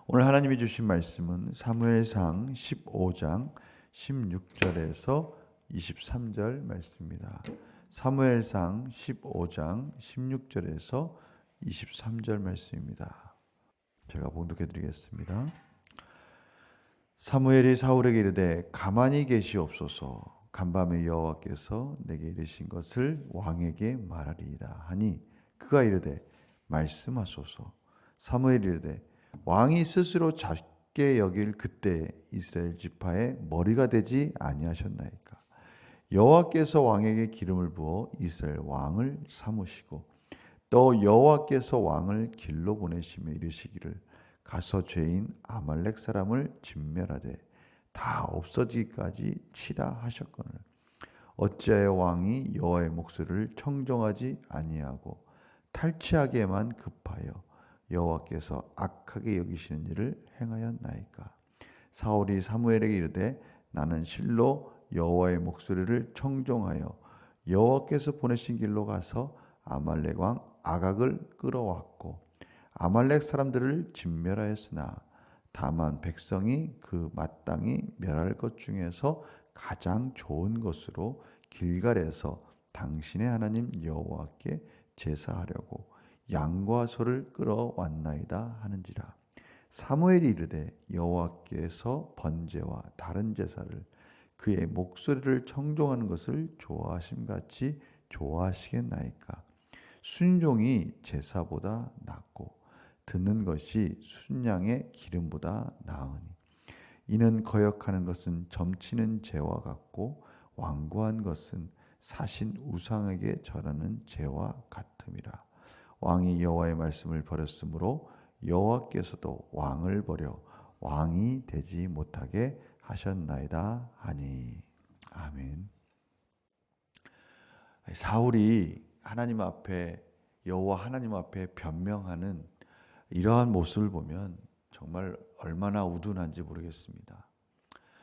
오늘 하나님이 주신 말씀은 사무엘상 15장 16절에서 23절 말씀입니다. 사무엘상 15장 16절에서 23절 말씀입니다. 제가 봉독해 드리겠습니다. 사무엘이 사울에게 이르되 가만히 계시옵소서. 간밤에 여호와께서 내게 이르신 것을 왕에게 말하리이다 하니 그가 이르되 말씀하소서. 사무엘이 이르되 왕이 스스로 작게 여길 그때 이스라엘 지파의 머리가 되지 아니하셨나이까. 여호와께서 왕에게 기름을 부어 이스라엘 왕을 삼으시고 또 여호와께서 왕을 길로 보내시며 이르시기를 가서 죄인 아말렉 사람을 진멸하되 다 없어지기까지 치라 하셨거늘 어찌하여 왕이 여호와의 목소리를 청종하지 아니하고 탈취하게만 급하여 여호와께서 악하게 여기시는 일을 행하였나이까. 사울이 사무엘에게 이르되 나는 실로 여호와의 목소리를 청종하여 여호와께서 보내신 길로 가서 아말렉 왕 아각을 끌어왔고 아말렉 사람들을 진멸하였으나 다만 백성이 그 마땅히 멸할 것 중에서 가장 좋은 것으로 길갈에서 당신의 하나님 여호와께 제사하려고 양과 소를 끌어왔나이다 하는지라. 사무엘이 이르되 여호와께서 번제와 다른 제사를 그의 목소리를 청종하는 것을 좋아하심같이 좋아하시겠나이까. 순종이 제사보다 낫고 듣는 것이 순양의 기름보다 나으니 이는 거역하는 것은 점치는 죄와 같고 완고한 것은 사신 우상에게 절하는 죄와 같음이라. 왕이 여호와의 말씀을 버렸으므로 여호와께서도 왕을 버려 왕이 되지 못하게 하셨나이다 하니. 아멘. 사울이 하나님 앞에 여호와 하나님 앞에 변명하는 이러한 모습을 보면 정말 얼마나 우둔한지 모르겠습니다.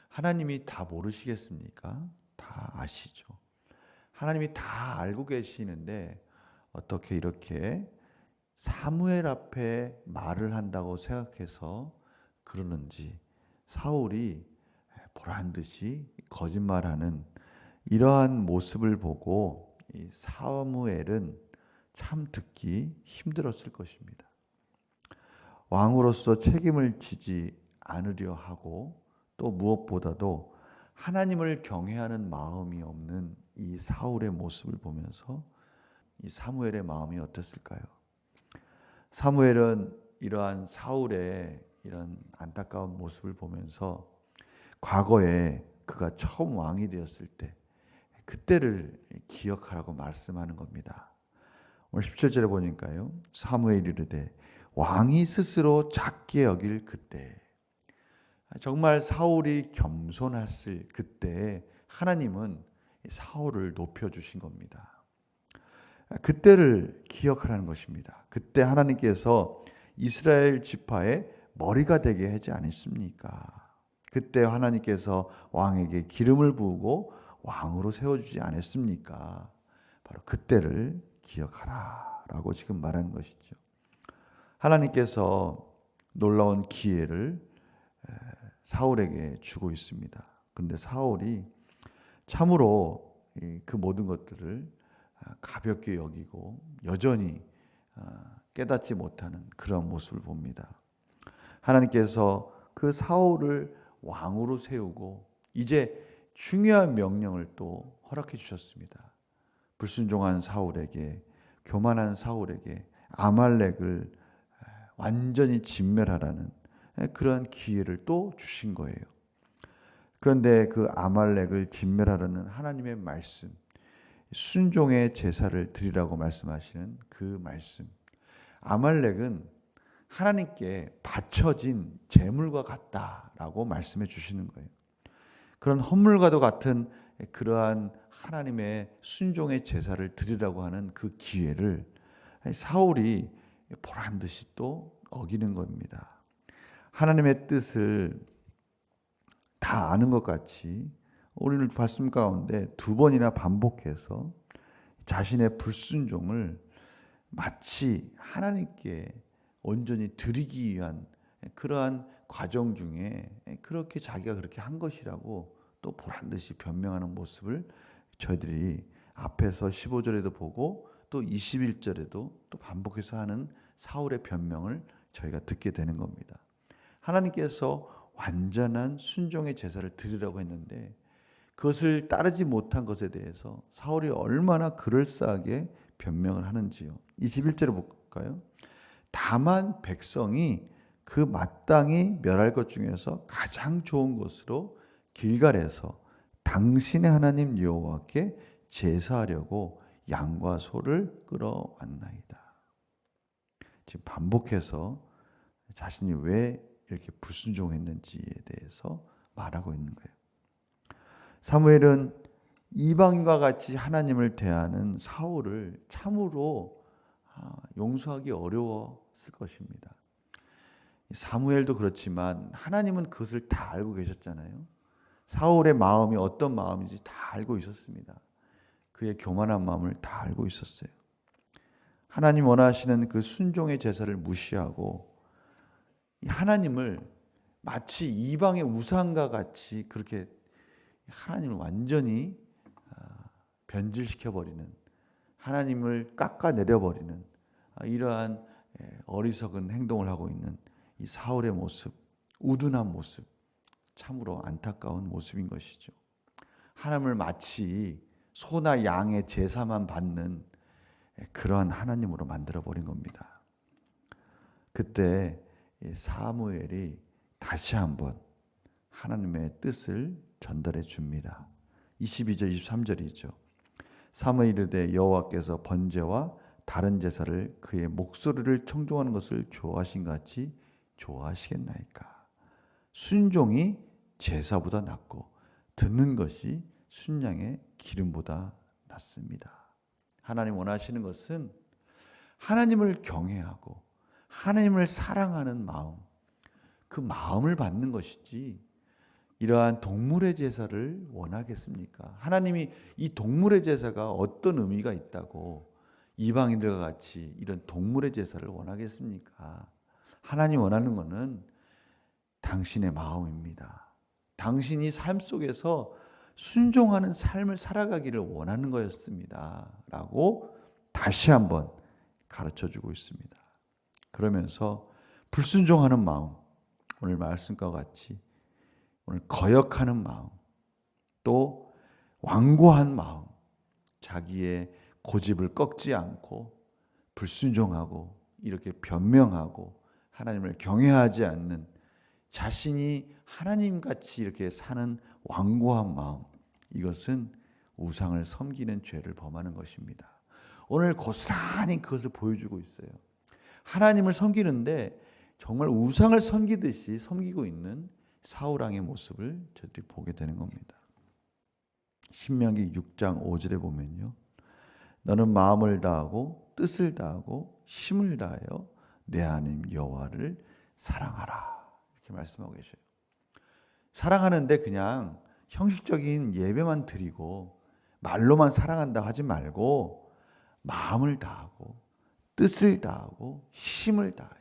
하나님이 다 모르시겠습니까? 다 아시죠. 하나님이 다 알고 계시는데 어떻게 이렇게 사무엘 앞에 말을 한다고 생각해서 그러는지 사울이 보란 듯이 거짓말하는 이러한 모습을 보고 사무엘은 참 듣기 힘들었을 것입니다. 왕으로서 책임을 지지 않으려 하고 또 무엇보다도 하나님을 경외하는 마음이 없는 이 사울의 모습을 보면서 이 사무엘의 마음이 어땠을까요? 사무엘은 이러한 사울의 이런 안타까운 모습을 보면서 과거에 그가 처음 왕이 되었을 때 그때를 기억하라고 말씀하는 겁니다. 오늘 17절에 보니까요. 사무엘이 이르되 왕이 스스로 작게 여길 그때, 정말 사울이 겸손했을 그때 하나님은 사울을 높여주신 겁니다. 그때를 기억하라는 것입니다. 그때 하나님께서 이스라엘 지파의 머리가 되게 하지 않았습니까? 그때 하나님께서 왕에게 기름을 부으고 왕으로 세워주지 않았습니까? 바로 그때를 기억하라 라고 지금 말하는 것이죠. 하나님께서 놀라운 기회를 사울에게 주고 있습니다. 그런데 사울이 참으로 그 모든 것들을 가볍게 여기고 여전히 깨닫지 못하는 그런 모습을 봅니다. 하나님께서 그 사울을 왕으로 세우고 이제 중요한 명령을 또 허락해 주셨습니다. 불순종한 사울에게, 교만한 사울에게 아말렉을 완전히 진멸하라는 그런 기회를 또 주신 거예요. 그런데 그 아말렉을 진멸하라는 하나님의 말씀, 순종의 제사를 드리라고 말씀하시는 그 말씀, 아말렉은 하나님께 바쳐진 제물과 같다라고 말씀해 주시는 거예요. 그런 헌물과도 같은 그러한 하나님의 순종의 제사를 드리라고 하는 그 기회를 사울이 보란 듯이 또 어기는 겁니다. 하나님의 뜻을 다 아는 것 같이 우리는 말씀 가운데 두 번이나 반복해서 자신의 불순종을 마치 하나님께 온전히 드리기 위한 그러한 과정 중에 그렇게 자기가 그렇게 한 것이라고 또 보란듯이 변명하는 모습을 저희들이 앞에서 15절에도 보고 또 21절에도 또 반복해서 하는 사울의 변명을 저희가 듣게 되는 겁니다. 하나님께서 완전한 순종의 제사를 드리라고 했는데 그것을 따르지 못한 것에 대해서 사울이 얼마나 그럴싸하게 변명을 하는지요. 21절에 볼까요? 다만 백성이 그 마땅히 멸할 것 중에서 가장 좋은 것으로 길갈에서 당신의 하나님 여호와께 제사하려고 양과 소를 끌어왔나이다. 지금 반복해서 자신이 왜 이렇게 불순종했는지에 대해서 말하고 있는 거예요. 사무엘은 이방인과 같이 하나님을 대하는 사울을 참으로 용서하기 어려웠을 것입니다. 사무엘도 그렇지만 하나님은 그것을 다 알고 계셨잖아요. 사울의 마음이 어떤 마음인지 다 알고 있었습니다. 그의 교만한 마음을 다 알고 있었어요. 하나님 원하시는 그 순종의 제사를 무시하고 하나님을 마치 이방의 우상과 같이 그렇게 하나님을 완전히 변질시켜버리는, 하나님을 깎아내려버리는 이러한 어리석은 행동을 하고 있는 이 사울의 모습, 우둔한 모습, 참으로 안타까운 모습인 것이죠. 하나님을 마치 소나 양의 제사만 받는 그러한 하나님으로 만들어버린 겁니다. 그때 사무엘이 다시 한번 하나님의 뜻을 전달해 줍니다. 22절 23절이죠. 사무엘이 이르되 여호와께서 번제와 다른 제사를 그의 목소리를 청종하는 것을 좋아하신 같이 좋아하시겠나이까. 순종이 제사보다 낫고 듣는 것이 순양의 기름보다 낫습니다. 하나님 원하시는 것은 하나님을 경외하고 하나님을 사랑하는 마음, 그 마음을 받는 것이지 이러한 동물의 제사를 원하겠습니까? 하나님이 이 동물의 제사가 어떤 의미가 있다고 이방인들과 같이 이런 동물의 제사를 원하겠습니까? 하나님 원하는 것은 당신의 마음입니다. 당신이 삶 속에서 순종하는 삶을 살아가기를 원하는 거였습니다. 라고 다시 한번 가르쳐주고 있습니다. 그러면서 불순종하는 마음, 오늘 말씀과 같이 오늘 거역하는 마음, 또 완고한 마음, 자기의 고집을 꺾지 않고 불순종하고 이렇게 변명하고 하나님을 경외하지 않는 자신이 하나님같이 이렇게 사는 완고한 마음, 이것은 우상을 섬기는 죄를 범하는 것입니다. 오늘 고스란히 그것을 보여주고 있어요. 하나님을 섬기는데 정말 우상을 섬기듯이 섬기고 있는 사울왕의 모습을 저들이 보게 되는 겁니다. 신명기 6장 5절에 보면요, 너는 마음을 다하고 뜻을 다하고 힘을 다하여 내 하나님 여호와를 사랑하라, 이렇게 말씀하고 계셔요. 사랑하는데 그냥 형식적인 예배만 드리고 말로만 사랑한다 하지 말고 마음을 다하고 뜻을 다하고 힘을 다하여,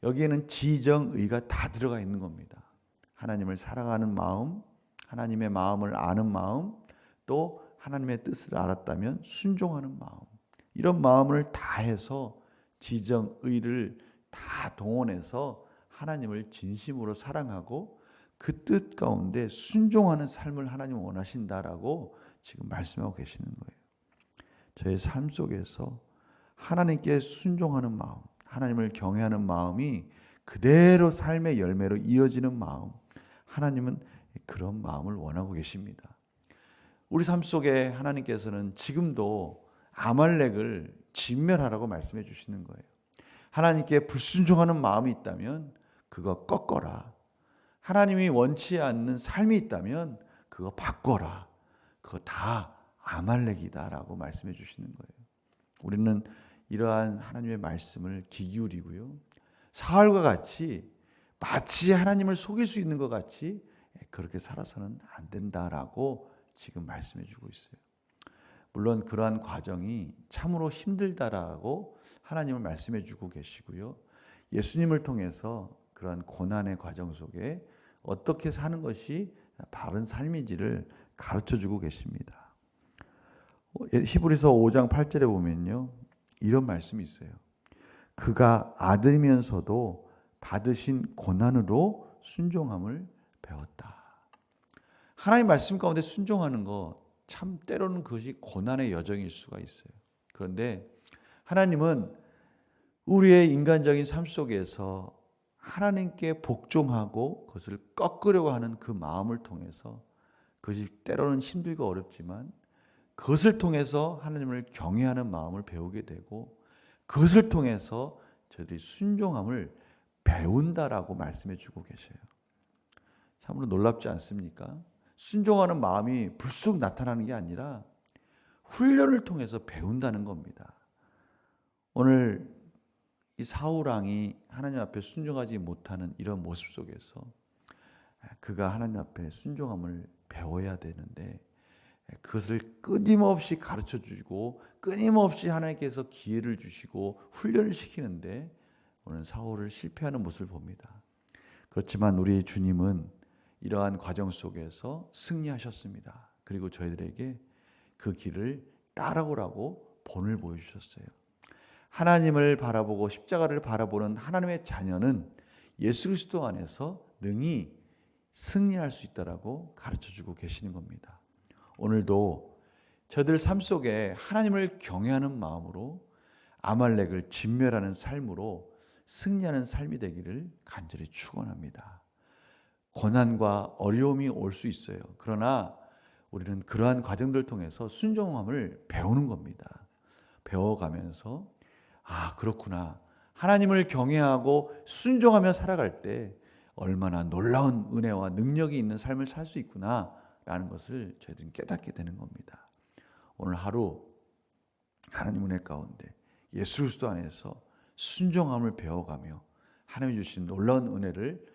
여기에는 지정의가 다 들어가 있는 겁니다. 하나님을 사랑하는 마음, 하나님의 마음을 아는 마음, 또 하나님의 뜻을 알았다면 순종하는 마음, 이런 마음을 다해서 지정의를 다 동원해서 하나님을 진심으로 사랑하고 그 뜻 가운데 순종하는 삶을 하나님 원하신다라고 지금 말씀하고 계시는 거예요. 저의 삶 속에서 하나님께 순종하는 마음, 하나님을 경외하는 마음이 그대로 삶의 열매로 이어지는 마음, 하나님은 그런 마음을 원하고 계십니다. 우리 삶 속에 하나님께서는 지금도 아말렉을 진멸하라고 말씀해 주시는 거예요. 하나님께 불순종하는 마음이 있다면 그거 꺾어라. 하나님이 원치 않는 삶이 있다면 그거 바꿔라. 그거 다 아말렉이다라고 말씀해 주시는 거예요. 우리는 이러한 하나님의 말씀을 귀 기울이고요, 사울과 같이 마치 하나님을 속일 수 있는 것 같이 그렇게 살아서는 안 된다라고 지금 말씀해 주고 있어요. 물론 그러한 과정이 참으로 힘들다라고 하나님은 말씀해 주고 계시고요, 예수님을 통해서 그러한 고난의 과정 속에 어떻게 사는 것이 바른 삶인지를 가르쳐주고 계십니다. 히브리서 5장 8절에 보면요, 이런 말씀이 있어요. 그가 아들이면서도 받으신 고난으로 순종함을 배웠다. 하나님 말씀 가운데 순종하는 거 참 때로는 그것이 고난의 여정일 수가 있어요. 그런데 하나님은 우리의 인간적인 삶 속에서 하나님께 복종하고 그것을 꺾으려고 하는 그 마음을 통해서, 그것이 때로는 힘들고 어렵지만 그것을 통해서 하나님을 경외하는 마음을 배우게 되고, 그것을 통해서 저희들이 순종함을 배운다라고 말씀해 주고 계셔요. 참으로 놀랍지 않습니까? 순종하는 마음이 불쑥 나타나는 게 아니라 훈련을 통해서 배운다는 겁니다. 오늘 이 사울 왕이 하나님 앞에 순종하지 못하는 이런 모습 속에서 그가 하나님 앞에 순종함을 배워야 되는데, 그것을 끊임없이 가르쳐 주시고 끊임없이 하나님께서 기회를 주시고 훈련을 시키는데 오늘 사울을 실패하는 모습을 봅니다. 그렇지만 우리 주님은 이러한 과정 속에서 승리하셨습니다. 그리고 저희들에게 그 길을 따라오라고 본을 보여주셨어요. 하나님을 바라보고 십자가를 바라보는 하나님의 자녀는 예수 그리스도 안에서 능히 승리할 수 있다라고 가르쳐주고 계시는 겁니다. 오늘도 저들 삶 속에 하나님을 경외하는 마음으로 아말렉을 진멸하는 삶으로 승리하는 삶이 되기를 간절히 축원합니다. 고난과 어려움이 올 수 있어요. 그러나 우리는 그러한 과정들 통해서 순종함을 배우는 겁니다. 배워가면서 그렇구나, 하나님을 경외하고 순종하며 살아갈 때 얼마나 놀라운 은혜와 능력이 있는 삶을 살 수 있구나 라는 것을 저희들은 깨닫게 되는 겁니다. 오늘 하루 하나님 은혜 가운데 예수 그리스도 안에서 순종함을 배워가며 하나님이 주신 놀라운 은혜를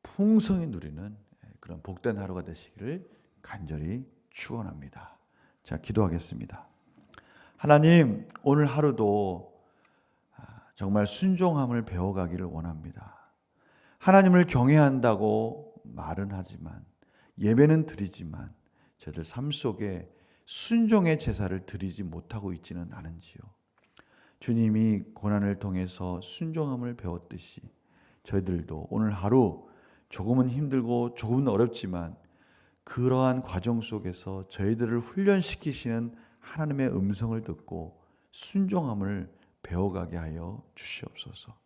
풍성히 누리는 그런 복된 하루가 되시기를 간절히 축원합니다. 자, 기도하겠습니다. 하나님, 오늘 하루도 정말 순종함을 배워가기를 원합니다. 하나님을 경외한다고 말은 하지만, 예배는 드리지만 저들 삶 속에 순종의 제사를 드리지 못하고 있지는 않은지요. 주님이 고난을 통해서 순종함을 배웠듯이 저희들도 오늘 하루 조금은 힘들고 조금은 어렵지만 그러한 과정 속에서 저희들을 훈련시키시는 하나님의 음성을 듣고 순종함을 배워가게 하여 주시옵소서.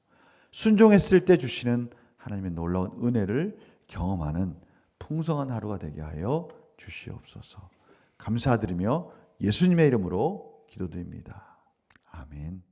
순종했을 때 주시는 하나님의 놀라운 은혜를 경험하는 풍성한 하루가 되게 하여 주시옵소서. 감사드리며 예수님의 이름으로 기도드립니다. 아멘.